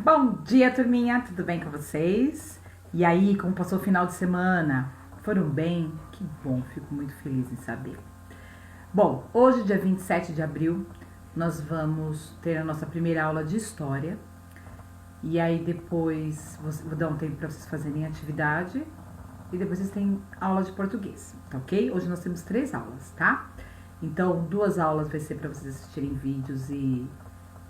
Bom dia, turminha, tudo bem com vocês? E aí, como passou o final de semana? Foram bem? Que bom, fico muito feliz em saber. Bom, hoje, dia 27 de abril, nós vamos ter a nossa primeira aula de história. E aí depois, vou dar um tempo para vocês fazerem atividade. E depois vocês têm aula de português, tá ok? Hoje nós temos 3 aulas, tá? Então, 2 aulas vai ser para vocês assistirem vídeos e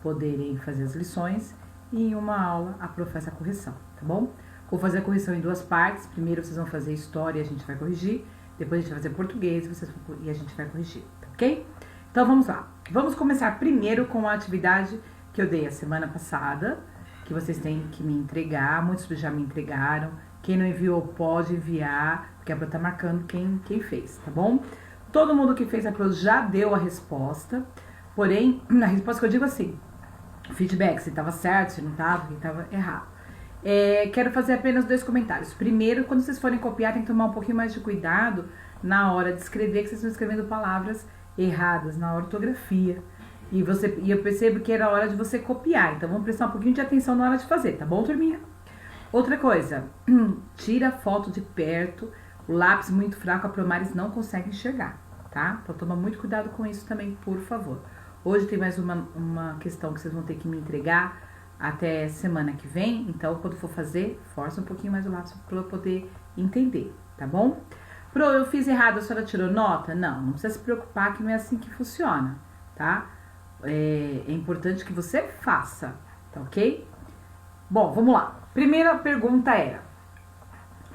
poderem fazer as lições. E em uma aula, a prof faz a correção, tá bom? Vou fazer a correção em 2 partes. Primeiro vocês vão fazer história e a gente vai corrigir. Depois a gente vai fazer português e a gente vai corrigir, tá ok? Então vamos lá. Vamos começar primeiro com a atividade que eu dei a semana passada, que vocês têm que me entregar. Muitos já me entregaram. Quem não enviou pode enviar, porque a Pro tá marcando quem fez, tá bom? Todo mundo que fez a Pro já deu a resposta. Porém, a resposta que eu digo assim, feedback, se estava certo, se não estava, se estava errado. Quero fazer apenas 2 comentários. Primeiro, quando vocês forem copiar, tem que tomar um pouquinho mais de cuidado na hora de escrever, que vocês estão escrevendo palavras erradas na ortografia. E eu percebo que era hora de você copiar, então vamos prestar um pouquinho de atenção na hora de fazer, tá bom, turminha? Outra coisa, tira a foto de perto, o lápis muito fraco, a Promares não consegue enxergar, tá? Então toma muito cuidado com isso também, por favor. Hoje tem mais uma questão que vocês vão ter que me entregar até semana que vem. Então, quando for fazer, força um pouquinho mais o lápis para eu poder entender, tá bom? Pro, eu fiz errado, a senhora tirou nota? Não precisa se preocupar que não é assim que funciona, tá? É importante que você faça, tá ok? Bom, vamos lá. Primeira pergunta era,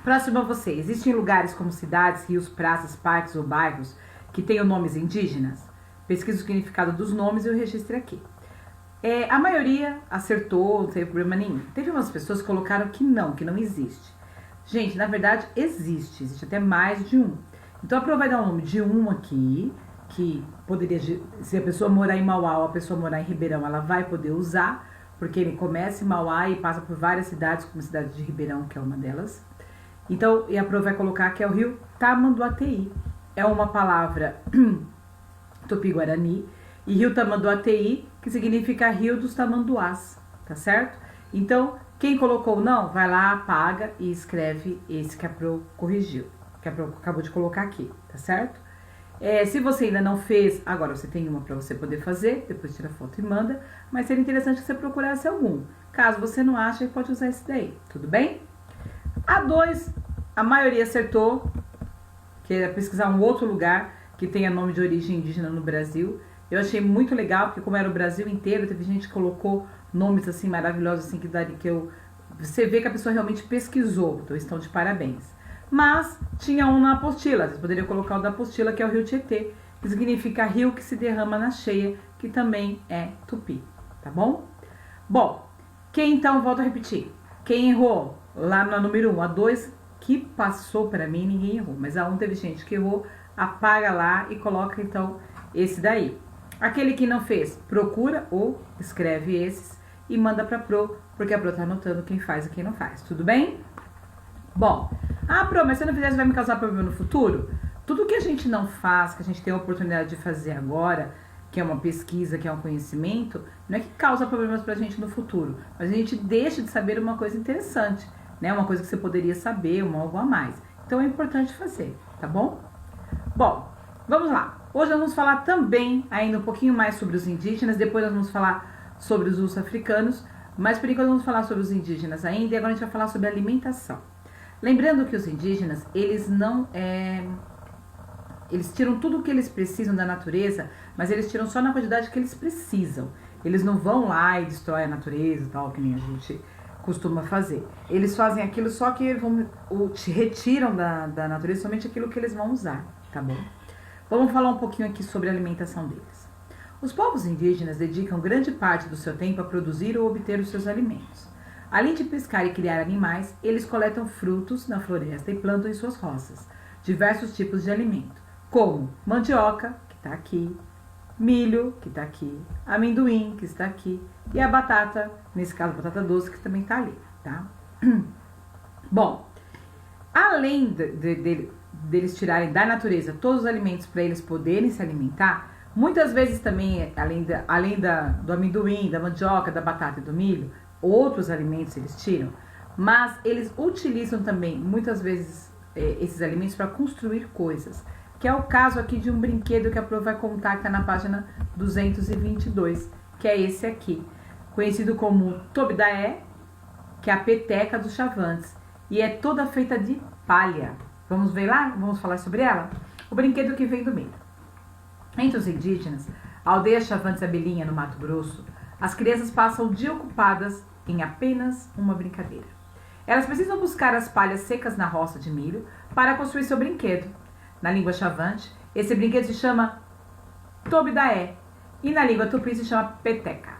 próximo a você, existem lugares como cidades, rios, praças, parques ou bairros que tenham nomes indígenas? Pesquisa o significado dos nomes e eu registrei aqui. A maioria acertou, não teve problema nenhum. Teve umas pessoas que colocaram que não existe. Gente, na verdade existe até mais de um. Então a Pro vai dar o nome de um aqui, que poderia, se a pessoa morar em Mauá ou a pessoa morar em Ribeirão, ela vai poder usar, porque ele começa em Mauá e passa por várias cidades, como a cidade de Ribeirão, que é uma delas. Então, e a Pro vai colocar que é o rio Tamanduateí. É uma palavra Tupi-Guarani, e Rio Tamanduateí, que significa Rio dos Tamanduás, tá certo? Então, quem colocou não, vai lá, apaga e escreve esse que a Pro corrigiu, que a Pro acabou de colocar aqui, tá certo? Se você ainda não fez, agora você tem uma para você poder fazer, depois tira a foto e manda, mas seria interessante que você procurasse algum. Caso você não ache, pode usar esse daí, tudo bem? A 2, a maioria acertou, que é pesquisar um outro lugar que tenha nome de origem indígena no Brasil. Eu achei muito legal, porque como era o Brasil inteiro, teve gente que colocou nomes assim maravilhosos, assim, você vê que a pessoa realmente pesquisou, então estão de parabéns. Mas tinha um na apostila, vocês poderiam colocar o da apostila, que é o Rio Tietê, que significa rio que se derrama na cheia, que também é tupi, tá bom? Bom, quem então, volto a repetir, quem errou lá no número 1, a 2, que passou para mim, ninguém errou, mas a 1 teve gente que errou, apaga lá e coloca então esse daí. Aquele que não fez, procura ou escreve esses e manda pra Pro, porque a Pro tá anotando quem faz e quem não faz, tudo bem? Bom, Pro, mas se eu não fizer, isso vai me causar problema no futuro? Tudo que a gente não faz, que a gente tem a oportunidade de fazer agora, que é uma pesquisa, que é um conhecimento, não é que causa problemas pra gente no futuro, mas a gente deixa de saber uma coisa interessante, né? Uma coisa que você poderia saber, algo a mais. Então é importante fazer, tá bom? Bom, vamos lá. Hoje nós vamos falar também ainda um pouquinho mais sobre os indígenas, depois nós vamos falar sobre os ursos africanos, mas por enquanto vamos falar sobre os indígenas ainda e agora a gente vai falar sobre alimentação. Lembrando que os indígenas, eles tiram tudo o que eles precisam da natureza, mas eles tiram só na quantidade que eles precisam. Eles não vão lá e destroem a natureza e tal, que nem a gente costuma fazer. Eles fazem aquilo só que retiram da natureza somente aquilo que eles vão usar, tá bom? Vamos falar um pouquinho aqui sobre a alimentação deles. Os povos indígenas dedicam grande parte do seu tempo a produzir ou obter os seus alimentos. Além de pescar e criar animais, eles coletam frutos na floresta e plantam em suas roças diversos tipos de alimento, como mandioca, que está aqui, milho, que está aqui, amendoim, que está aqui, e a batata, nesse caso batata doce, que também está ali, tá? Bom, além deles tirarem da natureza todos os alimentos para eles poderem se alimentar, muitas vezes também, além do amendoim, da mandioca, da batata e do milho, outros alimentos eles tiram, mas eles utilizam também, muitas vezes, esses alimentos para construir coisas. Que é o caso aqui de um brinquedo que a Pro vai contar, que está na página 222, que é esse aqui, conhecido como Tobidaé, que é a peteca dos Chavantes, e é toda feita de palha. Vamos ver lá? Vamos falar sobre ela? O brinquedo que vem do milho. Entre os indígenas, a aldeia Chavantes Abelhinha, no Mato Grosso, as crianças passam o dia ocupadas em apenas uma brincadeira. Elas precisam buscar as palhas secas na roça de milho para construir seu brinquedo. Na língua Chavante, esse brinquedo se chama Tobidaé e na língua Tupi se chama peteca.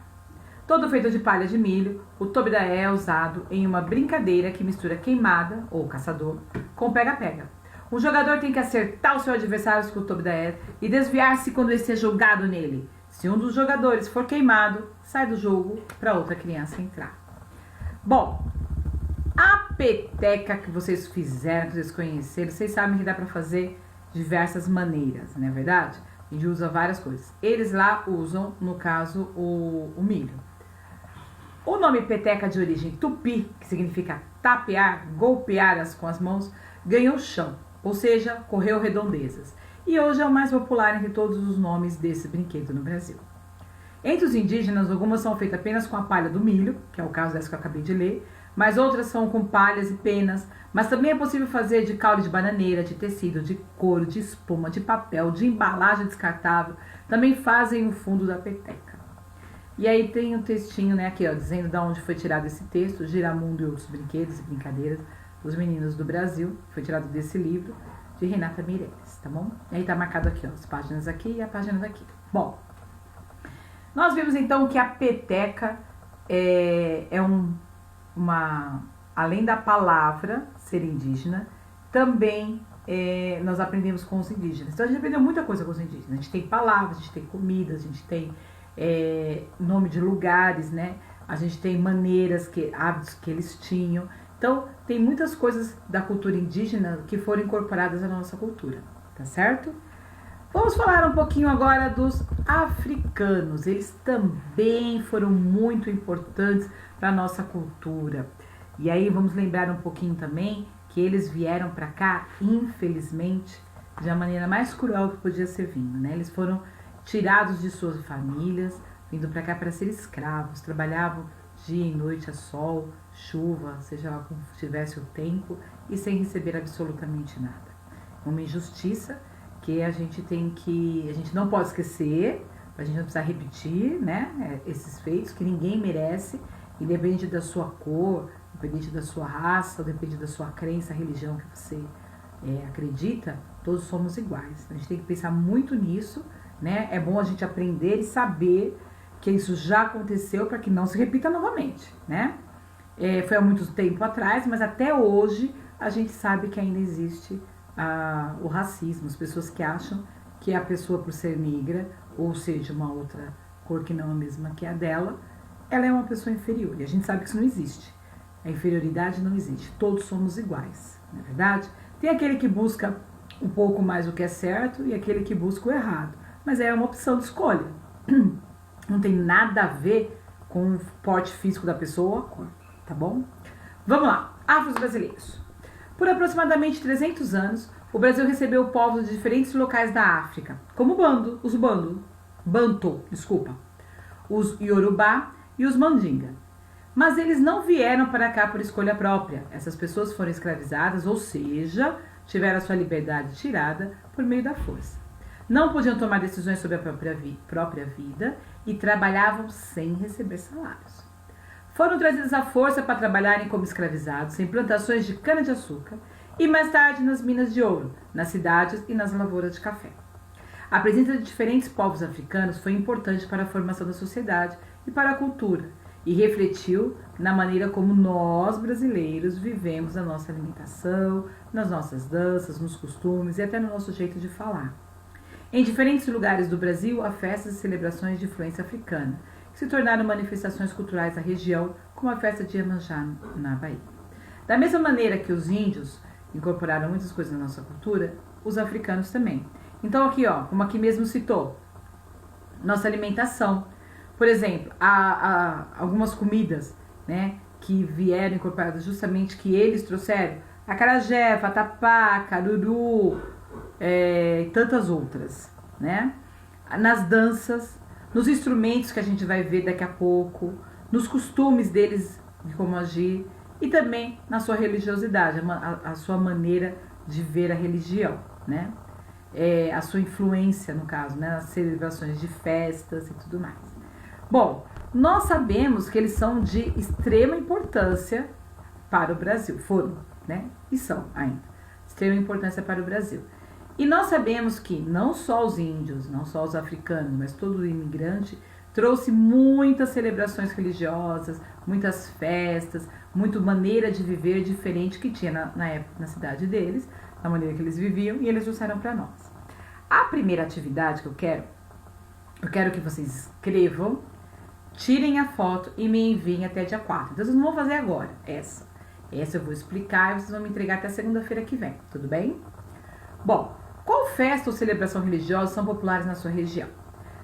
Todo feito de palha de milho, o Tobidaé é usado em uma brincadeira que mistura queimada, ou caçador, com pega-pega. Um jogador tem que acertar o seu adversário com o Tobidaé e desviar-se quando ele ser jogado nele. Se um dos jogadores for queimado, sai do jogo para outra criança entrar. Bom, a peteca que vocês fizeram, que vocês conheceram, vocês sabem que dá para fazer diversas maneiras, não é verdade? A gente usa várias coisas. Eles lá usam, no caso, o milho. O nome peteca de origem tupi, que significa tapear, golpear com as mãos, ganhou chão, ou seja, correu redondezas. E hoje é o mais popular entre todos os nomes desse brinquedo no Brasil. Entre os indígenas, algumas são feitas apenas com a palha do milho, que é o caso dessa que eu acabei de ler, mas outras são com palhas e penas, mas também é possível fazer de caule de bananeira, de tecido, de couro, de espuma, de papel, de embalagem descartável. Também fazem o fundo da peteca. E aí tem um textinho, né, aqui, ó, dizendo de onde foi tirado esse texto, Giramundo e Outros Brinquedos e Brincadeiras dos Meninos do Brasil. Foi tirado desse livro de Renata Meirelles, tá bom? E aí tá marcado aqui, ó, as páginas aqui e a página daqui. Bom, nós vimos então que a peteca além da palavra ser indígena, também nós aprendemos com os indígenas. Então a gente aprendeu muita coisa com os indígenas. A gente tem palavras, a gente tem comidas, a gente tem nome de lugares, né? A gente tem maneiras, hábitos que eles tinham. Então tem muitas coisas da cultura indígena que foram incorporadas à nossa cultura, tá certo? Vamos falar um pouquinho agora dos africanos. Eles também foram muito importantes para a nossa cultura. E aí vamos lembrar um pouquinho também que eles vieram para cá, infelizmente, de uma maneira mais cruel que podia ser vindo, né? Eles foram tirados de suas famílias, vindo para cá para ser escravos, trabalhavam dia e noite a sol, chuva, seja lá como tivesse o tempo, e sem receber absolutamente nada. Uma injustiça que a gente não pode esquecer, a gente não precisa repetir, né, esses feitos que ninguém merece, independente da sua cor, independente da sua raça, independente da sua crença, religião que você acredita, todos somos iguais. A gente tem que pensar muito nisso, né? É bom a gente aprender e saber que isso já aconteceu para que não se repita novamente, né? Foi há muito tempo atrás, mas até hoje a gente sabe que ainda existe o racismo, as pessoas que acham que a pessoa, por ser negra, ou seja, uma outra cor que não a mesma que a dela, ela é uma pessoa inferior. E a gente sabe que isso não existe. A inferioridade não existe. Todos somos iguais, não é verdade? Tem aquele que busca um pouco mais o que é certo e aquele que busca o errado. Mas é uma opção de escolha. Não tem nada a ver com o porte físico da pessoa, tá bom? Vamos lá. Afro-brasileiros. Por aproximadamente 300 anos, o Brasil recebeu povos de diferentes locais da África, como os Bantu, os Yorubá e os Mandinga. Mas eles não vieram para cá por escolha própria. Essas pessoas foram escravizadas, ou seja, tiveram a sua liberdade tirada por meio da força. Não podiam tomar decisões sobre a própria vida e trabalhavam sem receber salários. Foram trazidos à força para trabalharem como escravizados em plantações de cana-de-açúcar e mais tarde nas minas de ouro, nas cidades e nas lavouras de café. A presença de diferentes povos africanos foi importante para a formação da sociedade e para a cultura e refletiu na maneira como nós, brasileiros, vivemos a nossa alimentação, nas nossas danças, nos costumes e até no nosso jeito de falar. Em diferentes lugares do Brasil, há festas e celebrações de influência africana, que se tornaram manifestações culturais da região, como a festa de Iemanjá, na Bahia. Da mesma maneira que os índios incorporaram muitas coisas na nossa cultura, os africanos também. Então aqui, ó, como aqui mesmo citou, nossa alimentação. Por exemplo, há algumas comidas né, que vieram incorporadas justamente, que eles trouxeram, acarajé, vatapá, caruru, e tantas outras, né? Nas danças, nos instrumentos que a gente vai ver daqui a pouco, nos costumes deles de como agir e também na sua religiosidade, a sua maneira de ver a religião, né? A sua influência, no caso, né? Nas celebrações de festas e tudo mais. Bom, nós sabemos que eles são de extrema importância para o Brasil, foram, né? E são ainda, extrema importância para o Brasil. E nós sabemos que não só os índios, não só os africanos, mas todo o imigrante trouxe muitas celebrações religiosas, muitas festas, muita maneira de viver diferente que tinha na época na cidade deles, na maneira que eles viviam, e eles trouxeram para nós. A primeira atividade que eu quero que vocês escrevam, tirem a foto e me enviem até dia 4. Então vocês não vão fazer agora, essa eu vou explicar e vocês vão me entregar até segunda-feira que vem, tudo bem? Bom, qual festa ou celebração religiosa são populares na sua região?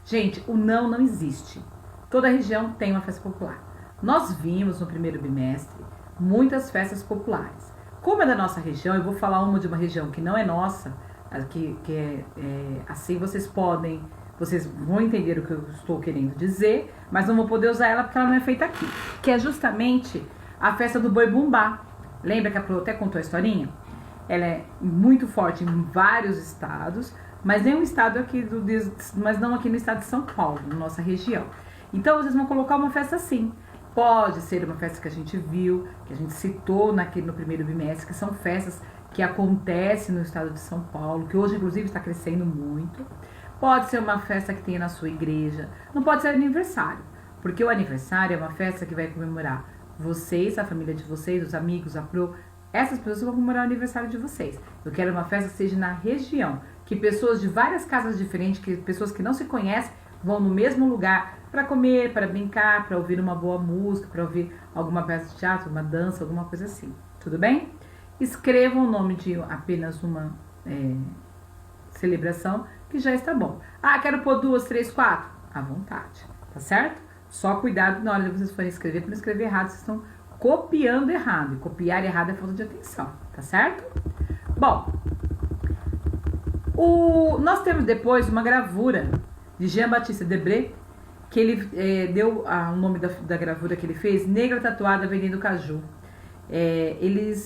Gente, o não existe. Toda região tem uma festa popular. Nós vimos no primeiro bimestre muitas festas populares. Como é da nossa região, eu vou falar uma de uma região que não é nossa, assim vocês vão entender o que eu estou querendo dizer, mas não vou poder usar ela porque ela não é feita aqui. Que é justamente a festa do Boi Bumbá. Lembra que a Pro até contou a historinha? Ela é muito forte em vários estados, mas nenhum estado aqui mas não aqui no estado de São Paulo, na nossa região. Então vocês vão colocar uma festa assim. Pode ser uma festa que a gente viu, que a gente citou no primeiro bimestre, que são festas que acontecem no estado de São Paulo, que hoje inclusive está crescendo muito. Pode ser uma festa que tenha na sua igreja, não pode ser aniversário, porque o aniversário é uma festa que vai comemorar vocês, a família de vocês, os amigos, a Pro. Essas pessoas vão comemorar o aniversário de vocês. Eu quero uma festa que seja na região, que pessoas de várias casas diferentes, que pessoas que não se conhecem, vão no mesmo lugar para comer, para brincar, para ouvir uma boa música, para ouvir alguma peça de teatro, uma dança, alguma coisa assim. Tudo bem? Escrevam o nome de apenas uma celebração, que já está bom. Ah, quero pôr 2, 3, 4? À vontade, tá certo? Só cuidado na hora de vocês forem escrever, para não escrever errado, vocês estão copiando errado. E copiar errado é falta de atenção, tá certo? Bom, nós temos depois uma gravura de Jean-Baptiste Debré, que ele deu o nome da gravura que ele fez, Negra Tatuada Vendendo Caju. Ele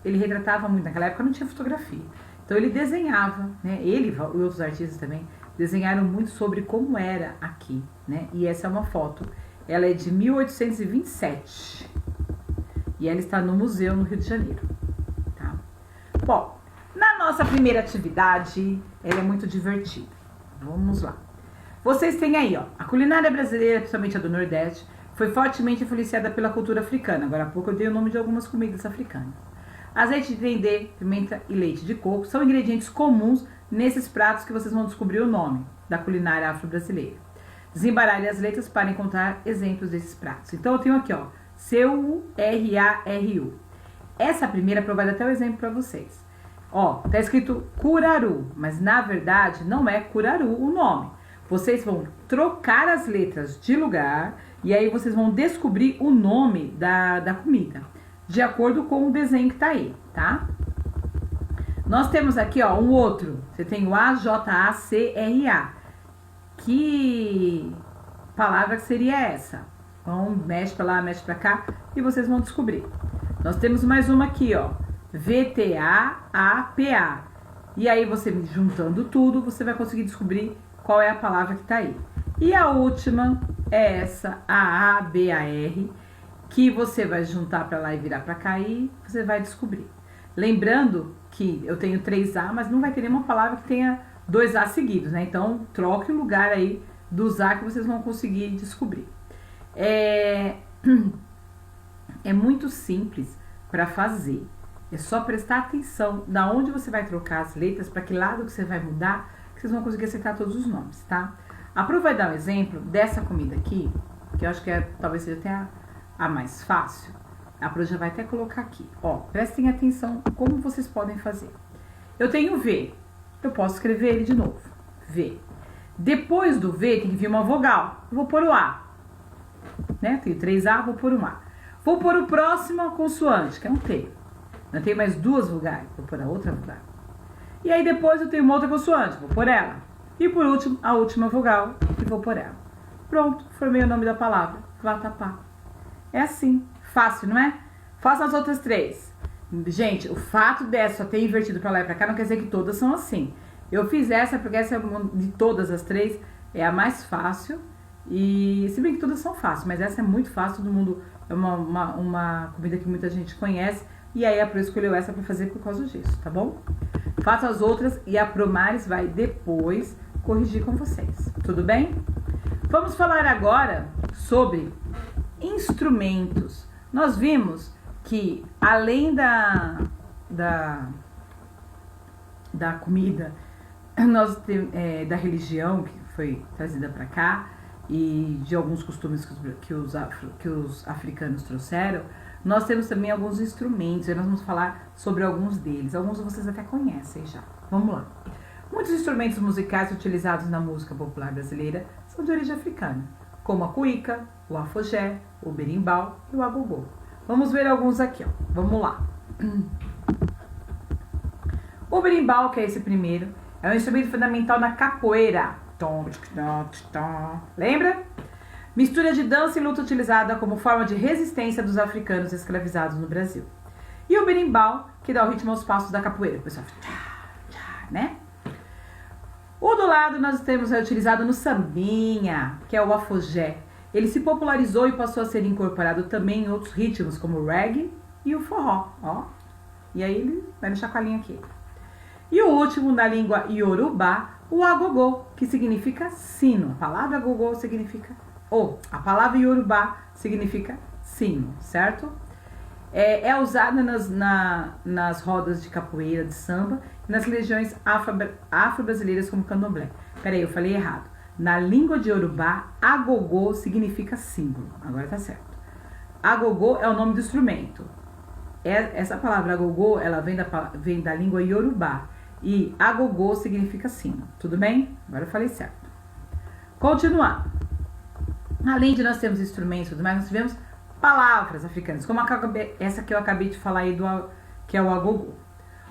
retratava muito, naquela época não tinha fotografia. Então ele desenhava, né? Ele e outros artistas também desenharam muito sobre como era aqui, né? E essa é uma foto. Ela é de 1827. E ela está no museu no Rio de Janeiro, tá? Bom, na nossa primeira atividade, ela é muito divertida. Vamos lá. Vocês têm aí, ó, a culinária brasileira, principalmente a do Nordeste, foi fortemente influenciada pela cultura africana. Agora há pouco eu dei o nome de algumas comidas africanas. Azeite de dendê, pimenta e leite de coco são ingredientes comuns nesses pratos que vocês vão descobrir o nome da culinária afro-brasileira. Desembaralhe as letras para encontrar exemplos desses pratos. Então eu tenho aqui, ó, C-U-R-A-R-U. Essa primeira vai dar até o exemplo para vocês. Ó, tá escrito curaru, mas na verdade não é curaru o nome. Vocês vão trocar as letras de lugar e aí vocês vão descobrir o nome da comida, de acordo com o desenho que tá aí, tá? Nós temos aqui, ó, um outro. Você tem o A-J-A-C-R-A. Que palavra que seria essa? Então, mexe pra lá, mexe pra cá e vocês vão descobrir. Nós temos mais uma aqui, ó. V-T-A-A-P-A. E aí, você juntando tudo, você vai conseguir descobrir qual é a palavra que tá aí. E a última é essa, A-A-B-A-R, que você vai juntar pra lá e virar pra cá e você vai descobrir. Lembrando que eu tenho 3A, mas não vai ter nenhuma palavra que tenha 2A seguidos, né? Então, troque o lugar aí dos A que vocês vão conseguir descobrir. É muito simples para fazer. É só prestar atenção da onde você vai trocar as letras, para que lado que você vai mudar, que vocês vão conseguir acertar todos os nomes, tá? A Pro vai dar um exemplo dessa comida aqui, que eu acho que talvez seja até a mais fácil. A Pro já vai até colocar aqui. Ó, prestem atenção como vocês podem fazer. Eu tenho V. Eu posso escrever ele de novo. V. Depois do V tem que vir uma vogal. Eu vou pôr o A. Né? Tenho 3A, vou pôr um A. Vou pôr o próximo consoante, que é um T. Eu tenho mais duas vogais, vou pôr a outra vogal. E aí depois eu tenho uma outra consoante, vou pôr ela. E por último, a última vogal e vou pôr ela. Pronto, formei o nome da palavra, vatapá. É assim, fácil, não é? Façam as outras três. Gente, o fato dessa ter invertido pra lá e pra cá não quer dizer que todas são assim. Eu fiz essa porque essa de todas as três é a mais fácil. E se bem que todas são fáceis, mas essa é muito fácil, todo mundo, é uma comida que muita gente conhece. E aí a Pro escolheu essa pra fazer por causa disso, tá bom? Faço as outras e a Promares vai depois corrigir com vocês, tudo bem? Vamos falar agora sobre instrumentos. Nós vimos que além da comida, nós da religião que foi trazida para cá e de alguns costumes que os africanos trouxeram, nós temos também alguns instrumentos e nós vamos falar sobre alguns deles. Alguns vocês até conhecem já. Vamos lá. Muitos instrumentos musicais utilizados na música popular brasileira são de origem africana, como a cuíca, o afogé, o berimbau e o agogô. Vamos ver alguns aqui, ó. Vamos lá. O berimbau, que é esse primeiro, é um instrumento fundamental na capoeira. Lembra? Mistura de dança e luta utilizada como forma de resistência dos africanos escravizados no Brasil. E o berimbau, que dá o ritmo aos passos da capoeira. O pessoal né? O do lado nós temos utilizado no sambinha, que é o afogé. Ele se popularizou e passou a ser incorporado também em outros ritmos, como o reggae e o forró. Ó. E aí ele vai no chacoalhinho aqui. E o último, na língua iorubá, o agogô, que significa sino. A palavra agogô significa... a palavra iorubá significa sino, certo? É usada nas rodas de capoeira, de samba, e nas religiões afro-brasileiras como candomblé. Peraí, eu falei errado. Na língua de Yorubá, agogô significa símbolo. Agora tá certo. Agogô é o nome do instrumento. Essa palavra agogô, ela vem da língua Yorubá. E agogô significa sino. Tudo bem? Agora eu falei certo. Continuando. Além de nós termos instrumentos e tudo mais, nós tivemos palavras africanas, como essa que eu acabei de falar aí, que é o agogô.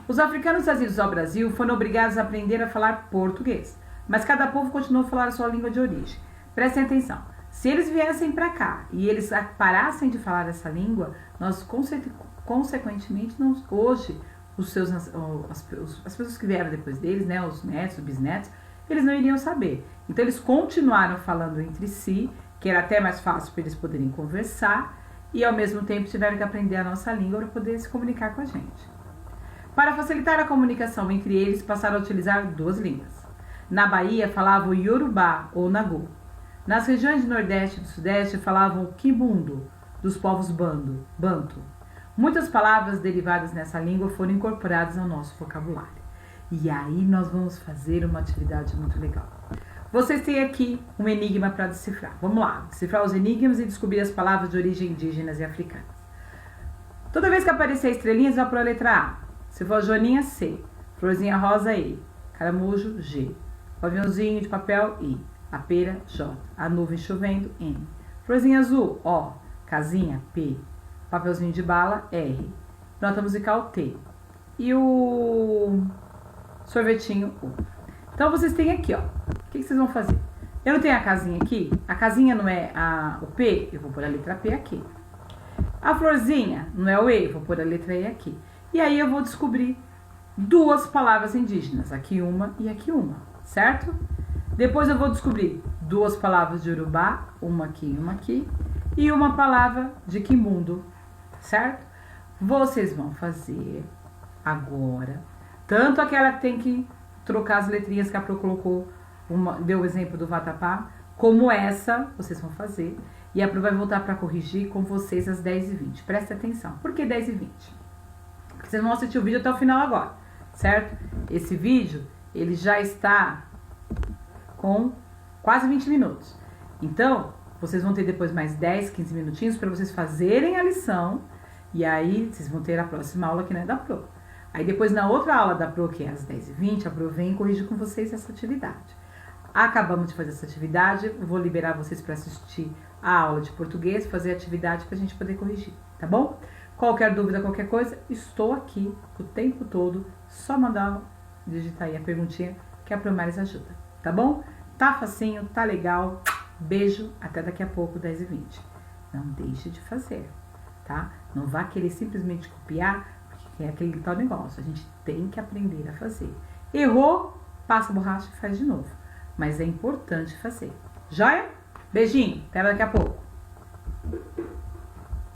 Os africanos trazidos ao Brasil foram obrigados a aprender a falar português, mas cada povo continuou a falar a sua língua de origem. Prestem atenção, se eles viessem para cá e eles parassem de falar essa língua, nós consequentemente, hoje, as pessoas que vieram depois deles, né, os netos, os bisnetos, eles não iriam saber. Então eles continuaram falando entre si, que era até mais fácil para eles poderem conversar, e ao mesmo tempo tiveram que aprender a nossa língua para poder se comunicar com a gente. Para facilitar a comunicação entre eles, passaram a utilizar duas línguas. Na Bahia falavam o Yorubá ou Nagô. Nas regiões do Nordeste e do Sudeste falavam o Kibundo, dos povos Banto. Muitas palavras derivadas nessa língua foram incorporadas ao nosso vocabulário. E aí nós vamos fazer uma atividade muito legal. Vocês têm aqui um enigma para decifrar. Vamos lá, decifrar os enigmas e descobrir as palavras de origem indígenas e africanas. Toda vez que aparecer estrelinhas, vai para a letra A. Se for joaninha, C. Florzinha rosa, E. Caramujo, G. O aviãozinho de papel, I. A pera, J. A nuvem chovendo, N. Florzinha azul, O. Casinha, P. Papelzinho de bala, R. Nota musical, T. E o sorvetinho, U. Então, vocês têm aqui, ó. O que vocês vão fazer? Eu não tenho a casinha aqui? A casinha não é o P? Eu vou pôr a letra P aqui. A florzinha não é o E? Eu vou pôr a letra E aqui. E aí eu vou descobrir duas palavras indígenas. Aqui uma e aqui uma, certo? Depois eu vou descobrir duas palavras de Urubá, uma aqui, e uma palavra de Kimundo, certo? Vocês vão fazer agora, tanto aquela que tem que trocar as letrinhas que a Pro colocou, deu o exemplo do vatapá, como essa, vocês vão fazer. E a Pro vai voltar para corrigir com vocês às 10h20. Presta atenção. Por que 10h20? Porque vocês vão assistir o vídeo até o final agora, certo? Esse vídeo, ele já está com quase 20 minutos. Então, vocês vão ter depois mais 10, 15 minutinhos para vocês fazerem a lição. E aí, vocês vão ter a próxima aula que não é da Pro. Aí depois, na outra aula da Pro, que é às 10h20, a Pro vem e corrige com vocês essa atividade. Acabamos de fazer essa atividade, vou liberar vocês para assistir a aula de português, fazer a atividade para a gente poder corrigir, tá bom? Qualquer dúvida, qualquer coisa, estou aqui o tempo todo, só mandar, digitar aí a perguntinha que a Promares ajuda, tá bom? Tá facinho, tá legal, beijo, até daqui a pouco, 10h20. Não deixe de fazer, tá? Não vá querer simplesmente copiar, porque é aquele tal negócio, a gente tem que aprender a fazer. Errou, passa a borracha e faz de novo. Mas é importante fazer. Joia? Beijinho, até daqui a pouco.